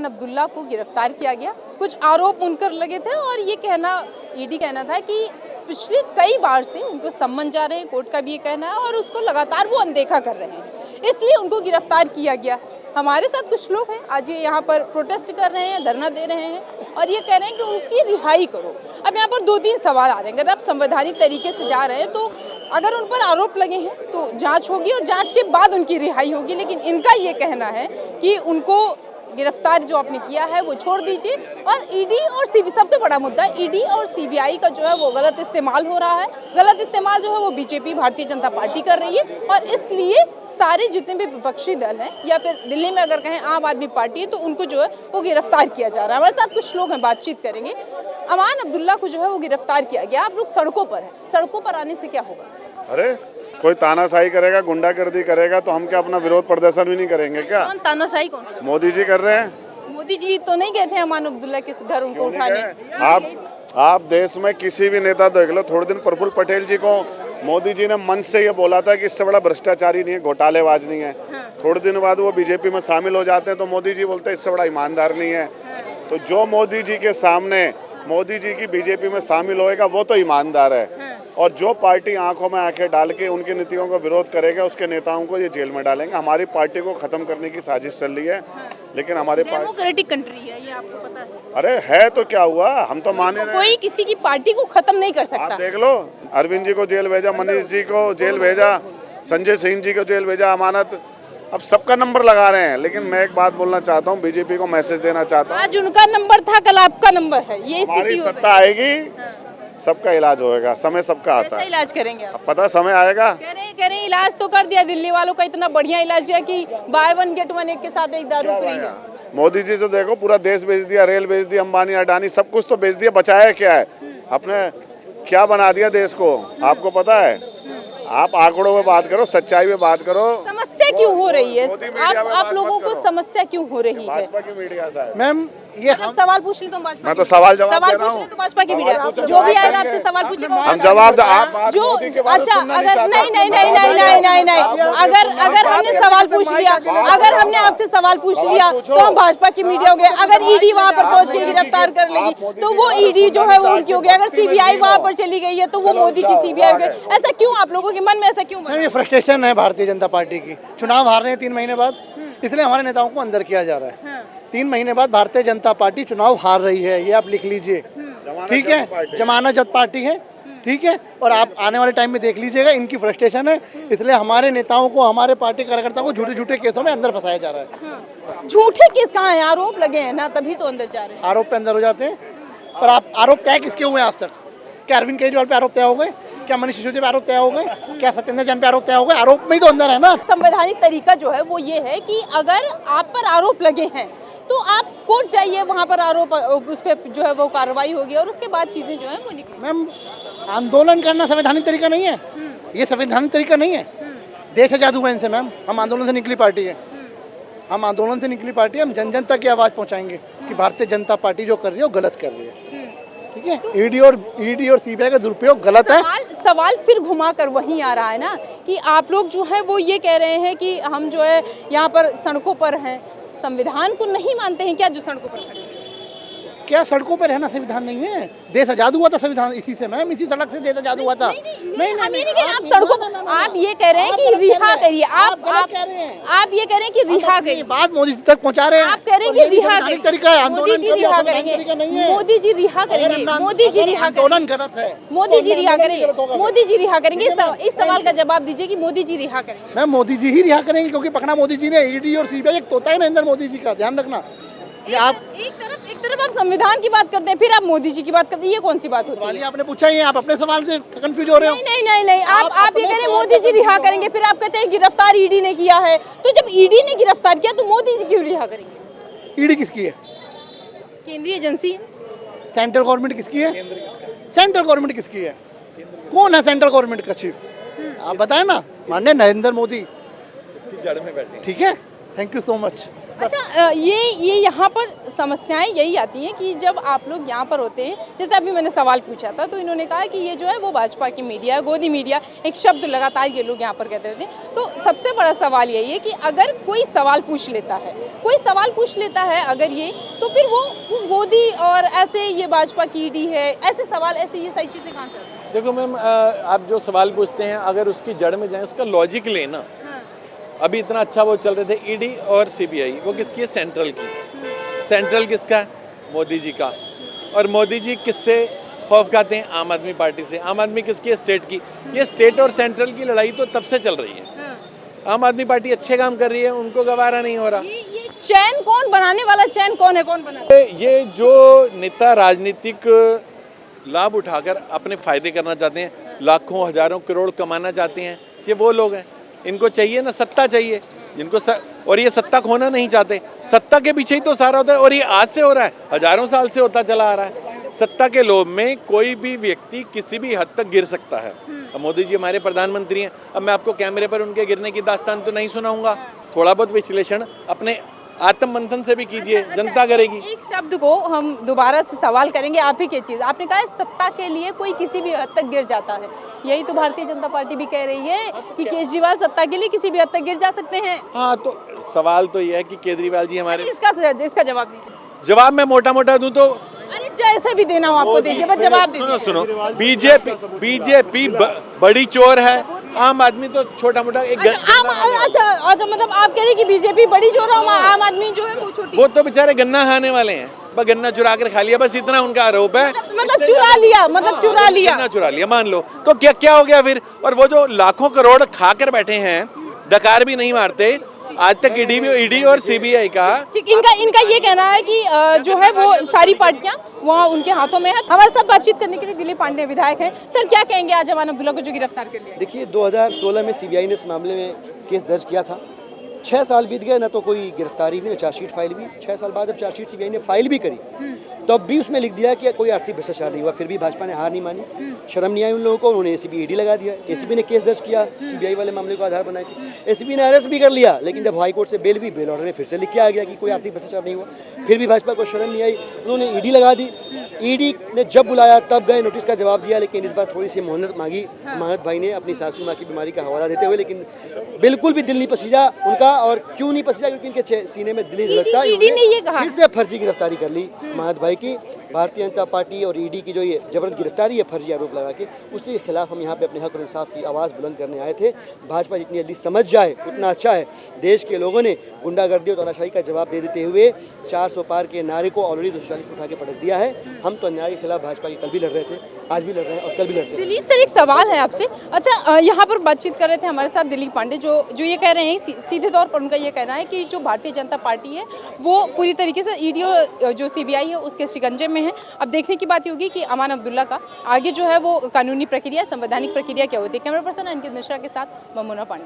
अमान अब्दुल्ला को गिरफ्तार किया गया। कुछ आरोप उनकर लगे थे और ये कहना ईडी कहना था कि पिछले कई बार से उनको सम्मन जा रहे हैं, कोर्ट का भी ये कहना है, और उसको लगातार वो अनदेखा कर रहे हैं, इसलिए उनको गिरफ्तार किया गया। हमारे साथ कुछ लोग हैं, आज ये यहाँ पर प्रोटेस्ट कर रहे हैं, धरना दे रहे हैं और ये कह रहे हैं कि उनकी रिहाई करो। अब यहाँ पर 2-3 सवाल आ रहे हैं। अगर आप संवैधानिक तरीके से जा रहे हैं तो अगर उन पर आरोप लगे हैं तो जांच होगी और जांच के बाद उनकी रिहाई होगी, लेकिन इनका ये कहना है कि उनको गिरफ्तार जो आपने किया है वो छोड़ दीजिए। और ईडी और सीबीआई, सबसे बड़ा मुद्दा ईडी और सीबीआई का जो है वो गलत इस्तेमाल हो रहा है। गलत इस्तेमाल जो है वो बीजेपी, भारतीय जनता पार्टी कर रही है और इसलिए सारे जितने भी विपक्षी दल हैं या फिर दिल्ली में अगर कहें आम आदमी पार्टी है तो उनको जो है वो गिरफ्तार किया जा रहा है। हमारे साथ कुछ लोग हैं, बातचीत करेंगे। अमान अब्दुल्ला को जो है वो गिरफ्तार किया गया, आप लोग सड़कों पर हैं, सड़कों पर आने से क्या होगा? अरे कोई तानाशाही करेगा, गुंडागर्दी करेगा तो हम क्या अपना विरोध प्रदर्शन भी नहीं करेंगे क्या? कौन तानाशाही? कौन? मोदी जी कर रहे हैं। मोदी जी तो नहीं गए थे अमान अब्दुल्ला के घर उनको उठाने? आप देश में किसी भी नेता देख लो, थोड़े दिन प्रफुल्ल पटेल जी को मोदी जी ने मंच से ये बोला था कि इससे बड़ा भ्रष्टाचारी नहीं है, घोटालेबाज नहीं है। थोड़े दिन बाद वो बीजेपी में शामिल हो जाते हैं तो मोदी जी बोलते हैं इससे बड़ा ईमानदार नहीं है। तो जो मोदी जी के सामने मोदी जी की बीजेपी में शामिल होएगा वो तो ईमानदार है, और जो पार्टी आंखों में आंखें डाल के उनकी नीतियों का विरोध करेगा उसके नेताओं को ये जेल में डालेंगे। हमारी पार्टी को खत्म करने की साजिश चल रही है, लेकिन हमारे डेमोक्रेटिक कंट्री है ये, आपको पता है? अरे है तो क्या हुआ, हम तो माने कोई किसी की पार्टी को खत्म नहीं कर सकता। आप देख लो, अरविंद जी को जेल भेजा, मनीष जी को जेल भेजा, संजय सिंह जी को जेल भेजा, अमानत। अब सबका नंबर लगा रहे हैं, लेकिन मैं एक बात बोलना चाहता हूँ, बीजेपी को मैसेज देना चाहता हूँ, आज उनका नंबर था, कल आपका नंबर है। ये हमारी सत्ता आएगी, सबका इलाज होएगा, समय सबका आता है। इलाज करेंगे आप? पता समय आएगा। कह रहे इलाज तो कर दिया दिल्ली वालों का, इतना बढ़िया इलाज है कि बाय 1 गेट 1 एक के साथ एक दारू फ्री है। मोदी जी से देखो, पूरा देश बेच दिया, रेल बेच दिया, अंबानी अडानी सब कुछ तो बेच दिया, बचाया क्या है? अपने क्या बना दिया देश को, आपको पता है? आप आंकड़ों में बात करो, सच्चाई में बात करो। समस्या क्यों हो रही है? आप लोगों को समस्या क्यों हो रही है? भाजपा की मीडिया से मैम, ये हम सवाल पूछ ली तो भाजपा, मैं तो सवाल जवाब दे रहा हूं। तो भाजपा की मीडिया जो भी आएगा आपसे सवाल पूछेगा, हम जवाब आप जो अच्छा अगर नहीं अगर हमने सवाल पूछ लिया, अगर हमने आपसे सवाल पूछ लिया तो हम भाजपा की मीडिया हो गए। अगर ईडी वहाँ पर पहुँच के गिरफ्तार कर लेगी तो वो ईडी जो है वो उनकी हो गई। अगर सीबीआई वहाँ पर चली गई है तो वो मोदी की सीबीआई हो गई। ऐसा क्यों आप लोगों के मन में ऐसा क्यों? ये फ्रस्ट्रेशन है भारतीय जनता पार्टी की। चुनाव हार रहे हैं 3 महीने बाद, इसलिए हमारे नेताओं को अंदर किया जा रहा है। 3 महीने बाद भारतीय जनता पार्टी चुनाव हार रही है, ये आप लिख लीजिए, ठीक है? जमानत पार्टी है, ठीक है? और आप आने वाले टाइम में देख लीजिएगा, इनकी फ्रस्ट्रेशन है, इसलिए हमारे नेताओं को, हमारे पार्टी कार्यकर्ताओं को झूठे झूठे केसों में अंदर फंसाया जा रहा है। झूठे केस कहाँ है? आरोप लगे हैं ना, तभी तो अंदर जा रहे हैं। आरोप पे अंदर हो जाते हैं, पर आप आरोप तय किसके हुए आज तक? क्या अरविंद केजरीवाल पे आरोप तय हो गए? क्या मनीष सिसोदिया पे आरोप तय हो गए? क्या सत्येंद्र जैन पे आरोप तय हो गए? आरोप में ही तो अंदर है ना। संवैधानिक तरीका जो है वो ये है कि अगर आप पर आरोप लगे हैं तो आप कोर्ट जाइए, वहाँ पर आरोप उस पर जो है वो कार्रवाई होगी और उसके बाद चीजें जो है वो निकलेंगी। मैम, आंदोलन करना संवैधानिक तरीका नहीं है, ये संवैधानिक तरीका नहीं है। देश आजाद हुआ इनसे मैम, हम आंदोलन से निकली पार्टी है, हम आंदोलन से निकली पार्टी, हम जन जन तक की आवाज़ पहुँचाएंगे कि भारतीय जनता पार्टी जो कर रही है वो गलत कर रही है, ठीक है? ईडी और सीबीआई का दुरुपयोग गलत है। सवाल फिर घुमा कर वहीं आ रहा है ना कि आप लोग जो है वो ये कह रहे हैं कि हम जो है यहाँ पर सड़कों पर हैं, संविधान को नहीं मानते हैं क्या जो सड़कों पर खड़े हैं? क्या सड़कों पर रहना संविधान नहीं है? देश आजाद हुआ था संविधान इसी से मैम, इसी सड़क से देश आजाद हुआ था। नहीं, आप सड़कों, आप ये कह रहे हैं कि रिहा करिए, आप ये कह रहे हैं कि रिहा करिए, बात मोदी जी तक पहुंचा रहे हैं। आप कह रहे हैं कि रिहा करिए, तरीका है, मोदी जी रिहा करेंगे, मोदी जी रिहा करेंगे, मोदी जी रिहा आंदोलन गलत है, मोदी जी रिहा करेंगे, मोदी जी रिहा करेंगे। इस सवाल का जवाब दीजिए कि मोदी जी रिहा करेंगे। मैम, मोदी जी ही रिहा करेंगे, क्योंकि पकड़ा मोदी जी ने। ईडी और सीबीआई एक तोता है नरेंद्र मोदी जी का, ध्यान रखना। ये आप एक तरफ आप संविधान की बात करते हैं, फिर आप मोदी जी की बात करते हैं, ये कौन सी बात होती है? आपने पूछा ही है, आप अपने सवाल से कंफ्यूज हो रहे हो। नहीं, आप ये कह रहे हैं मोदी जी रिहा करेंगे, फिर आप कहते हैं गिरफ्तार ईडी ने किया है। तो जब ईडी ने गिरफ्तार किया तो मोदी जी क्यों रिहा करेंगे? ईडी किसकी है? केंद्रीय एजेंसी। सेंट्रल गवर्नमेंट किसकी है? सेंट्रल गवर्नमेंट किसकी है? कौन है सेंट्रल गवर्नमेंट का चीफ? आप बताएं ना। माननीय नरेंद्र मोदी इसकी जड़ में बैठे, ठीक है? Thank you so much. अच्छा ये यहाँ पर समस्याएं यही आती हैं कि जब आप लोग यहाँ पर होते हैं, जैसे अभी मैंने सवाल पूछा था तो इन्होंने कहा कि ये जो है वो भाजपा की मीडिया है, गोदी मीडिया, एक शब्द लगातार ये लोग यहाँ पर कहते रहते हैं। तो सबसे बड़ा सवाल यही है कि अगर कोई सवाल पूछ लेता है अगर ये, तो फिर वो गोदी और ऐसे ये भाजपा की ईडी है, ऐसे सवाल, ऐसे ये सारी चीज़ें कहाँ से आती हैं? देखो मैम, आप जो सवाल पूछते हैं अगर उसकी जड़ में जाए, उसका लॉजिक लेना। अभी इतना अच्छा वो चल रहे थे ईडी और सीबीआई, वो किसकी है? सेंट्रल की। सेंट्रल किसका है? मोदी जी का। और मोदी जी किससे खौफ खाते हैं? आम आदमी पार्टी से। आम आदमी किसकी है? स्टेट की। ये स्टेट और सेंट्रल की लड़ाई तो तब से चल रही है। आम आदमी पार्टी अच्छे काम कर रही है, उनको गवारा नहीं हो रहा। ये चैन कौन बनाने वाला, चैन कौन है, कौन बना? ये जो नेता राजनीतिक लाभ उठाकर अपने फायदे करना चाहते हैं, लाखों हजारों करोड़ कमाना चाहते हैं, ये वो लोग हैं। इनको चाहिए ना सत्ता चाहिए, जिनको और ये सत्ता खोना नहीं चाहते। सत्ता के पीछे ही तो सारा होता है, और ये आज से हो रहा है, हजारों साल से होता चला आ रहा है। सत्ता के लोभ में कोई भी व्यक्ति किसी भी हद तक गिर सकता है। अब मोदी जी हमारे प्रधानमंत्री हैं, अब मैं आपको कैमरे पर उनके गिरने की दास्तान तो नहीं सुनाऊंगा। थोड़ा बहुत विश्लेषण अपने आत्म मंथन से भी कीजिए, जनता करेगी। एक शब्द को हम दोबारा से सवाल करेंगे, आप ही की चीज आपने कहा है, सत्ता के लिए कोई किसी भी हद तक गिर जाता है। यही तो भारतीय जनता पार्टी भी कह रही है कि केजरीवाल सत्ता के लिए किसी भी हद तक गिर जा सकते हैं। हाँ, तो सवाल तो ये है कि केजरीवाल जी हमारे, इसका जवाब दीजिए। जवाब मैं मोटा मोटा दूं तो, अरे जैसे भी देना हो आपको दीजिए, बस जवाब दीजिए। सुनो, बीजेपी बड़ी चोर है, आम आदमी तो छोटा मोटा एक अच्छा, मतलब आप कह रहे हैं कि बीजेपी बड़ी चोर है, आम आदमी जो है वो छोटी। वो तो बेचारे गन्ना खाने वाले हैं, बस गन्ना चुरा कर खा लिया, बस इतना उनका आरोप है। मतलब चुरा लिया, गन्ना चुरा लिया मान लो, तो क्या हो गया फिर? और वो जो लाखों करोड़ खा कर बैठे हैं, डकार भी नहीं मारते आज तक। ईडी और सीबीआई का ठीक, इनका ये कहना है कि जो है वो सारी पार्टियां वहाँ उनके हाथों में है। हमारे साथ बातचीत करने के लिए दिलीप पांडे विधायक हैं। सर, क्या कहेंगे आज अमान अब्दुल्ला को जो गिरफ्तार कर लिया? देखिए, 2016 में सीबीआई ने इस मामले में केस दर्ज किया था। 6 साल बीत गए, ना तो कोई गिरफ्तारी हुई, ना चार्जशीट फाइल हुई। 6 साल बाद जब चार्जशीट सीबीआई ने फाइल भी करी, तब भी उसमें लिख दिया कि कोई आर्थिक भ्रष्टाचार नहीं हुआ। फिर भी भाजपा ने हार नहीं मानी, शर्म नहीं आई उन लोगों को। उन्होंने एसीबी ईडी लगा दिया, एसीबी ने केस दर्ज किया सीबीआई वाले मामले को आधार बना के। एसीबी ने अरेस्ट भी कर लिया, लेकिन जब हाईकोर्ट से बेल ऑर्डर में फिर से लिख के आ गया कि कोई आर्थिक भ्रष्टाचार नहीं हुआ। फिर भी भाजपा को शर्म नहीं आई, उन्होंने ईडी लगा दी। ईडी ने जब बुलाया तब गए, नोटिस का जवाब दिया, लेकिन इस बार थोड़ी सी मोहलत मांगी मानत भाई ने अपनी सासू माँ की बीमारी का हवाला देते हुए। लेकिन बिल्कुल भी दिल नहीं पसीजा उनका। और क्यों नहीं पसीजा? क्योंकि इनके सीने में दिल नहीं धड़कता। ईडी ने ये कहा, फिर से फर्जी गिरफ्तारी कर ली मानत भाई की। भारतीय जनता पार्टी और ईडी की जो ये जबरदस्त गिरफ्तारी है फर्जी आरोप लगा के, उसके खिलाफ हम यहाँ पे अपने हक और इंसाफ की आवाज़ बुलंद करने आए थे। भाजपा जितनी जल्दी समझ जाए उतना अच्छा है। देश के लोगों ने गुंडागर्दी और तानाशाही का जवाब दे देते हुए 400 पार के नारे को ऑलरेडी 240 उठा के पटक दिया है। हम तो अन्याय के खिलाफ भाजपा की कल भी लड़ रहे थे, आज भी लड़ रहे हैं और कल भी लड़ते हैं। दिलीप सर, एक सवाल है आपसे। अच्छा, यहाँ पर बातचीत कर रहे थे हमारे साथ दिलीप पांडे, जो ये कह रहे हैं, सीधे तौर पर उनका ये कहना है कि जो भारतीय जनता पार्टी है वो पूरी तरीके से ईडी और जो सीबीआई है उसके शिकंजे में है। अब देखने की बात होगी कि अमान अब्दुल्ला का आगे जो है वो कानूनी प्रक्रिया, संवैधानिक प्रक्रिया क्या होती है। कैमरा पर्सन अंकित मिश्रा के साथ ममूना पांडे।